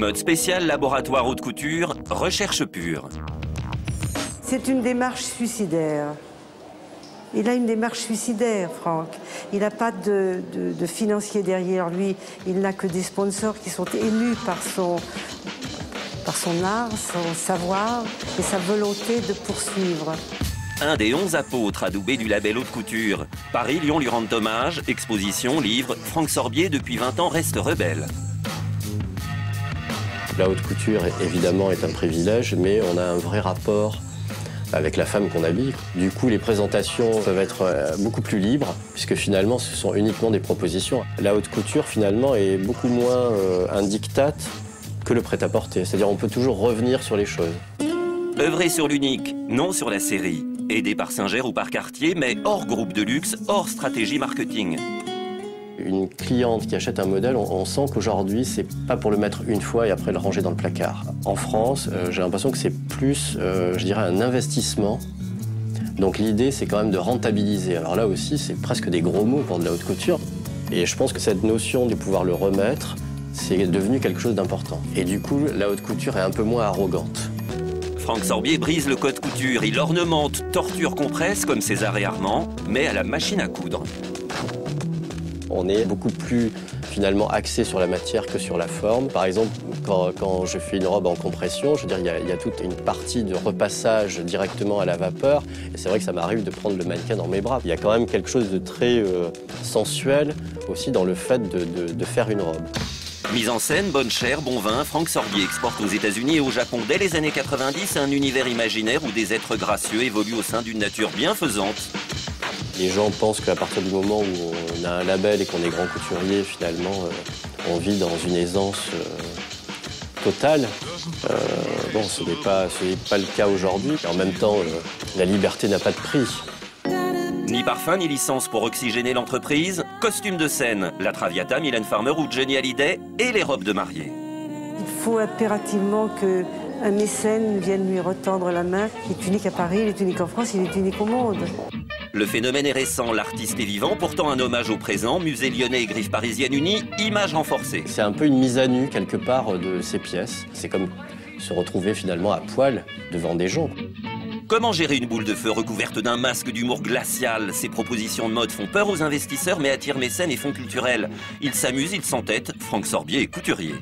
Mode spécial, laboratoire haute couture, recherche pure. C'est une démarche suicidaire. Il a une démarche suicidaire, Franck. Il n'a pas de financier derrière lui. Il n'a que des sponsors qui sont émus par son art, son savoir et sa volonté de poursuivre. Un des 11 apôtres adoubés du label haute couture. Paris, Lyon lui rendent hommage, exposition, livre. Franck Sorbier, depuis 20 ans, reste rebelle. La haute couture, évidemment, est un privilège, mais on a un vrai rapport avec la femme qu'on habille. Du coup, les présentations peuvent être beaucoup plus libres, puisque finalement, ce sont uniquement des propositions. La haute couture, finalement, est beaucoup moins un diktat que le prêt-à-porter. C'est-à-dire on peut toujours revenir sur les choses. Œuvrer sur l'unique, non sur la série. Aidé par Singer ou par Cartier, mais hors groupe de luxe, hors stratégie marketing. Une cliente qui achète un modèle, on sent qu'aujourd'hui, c'est pas pour le mettre une fois et après le ranger dans le placard. En France, j'ai l'impression que c'est plus, je dirais, un investissement. Donc l'idée, c'est quand même de rentabiliser. Alors là aussi, c'est presque des gros mots pour de la haute couture. Et je pense que cette notion de pouvoir le remettre, c'est devenu quelque chose d'important. Et du coup, la haute couture est un peu moins arrogante. Franck Sorbier brise le code couture. Il ornemente, torture, compresse, comme César et Armand, mais à la machine à coudre. On est beaucoup plus finalement axé sur la matière que sur la forme. Par exemple, quand je fais une robe en compression, je veux dire, il y a toute une partie de repassage directement à la vapeur. Et c'est vrai que ça m'arrive de prendre le mannequin dans mes bras. Il y a quand même quelque chose de très sensuel aussi dans le fait de faire une robe. Mise en scène, bonne chère, bon vin, Franck Sorbier exporte aux États-Unis et au Japon dès les années 90 un univers imaginaire où des êtres gracieux évoluent au sein d'une nature bienfaisante. Les gens pensent qu'à partir du moment où on a un label et qu'on est grand couturier, finalement, on vit dans une aisance totale. Bon, ce n'est pas le cas aujourd'hui. En même temps, la liberté n'a pas de prix. Ni parfum ni licence pour oxygéner l'entreprise, costume de scène, la Traviata, Mylène Farmer ou Johnny Hallyday et les robes de mariée. Il faut impérativement qu'un mécène vienne lui retendre la main. Il est unique à Paris, il est unique en France, il est unique au monde. Le phénomène est récent, l'artiste est vivant, pourtant un hommage au présent, musée lyonnais et griffes parisiennes unies, image renforcée. C'est un peu une mise à nu quelque part de ces pièces. C'est comme se retrouver finalement à poil devant des gens. Comment gérer une boule de feu recouverte d'un masque d'humour glacial? Ces propositions de mode font peur aux investisseurs mais attirent mécènes et fonds culturels. Ils s'amusent, ils s'entêtent, Franck Sorbier est couturier.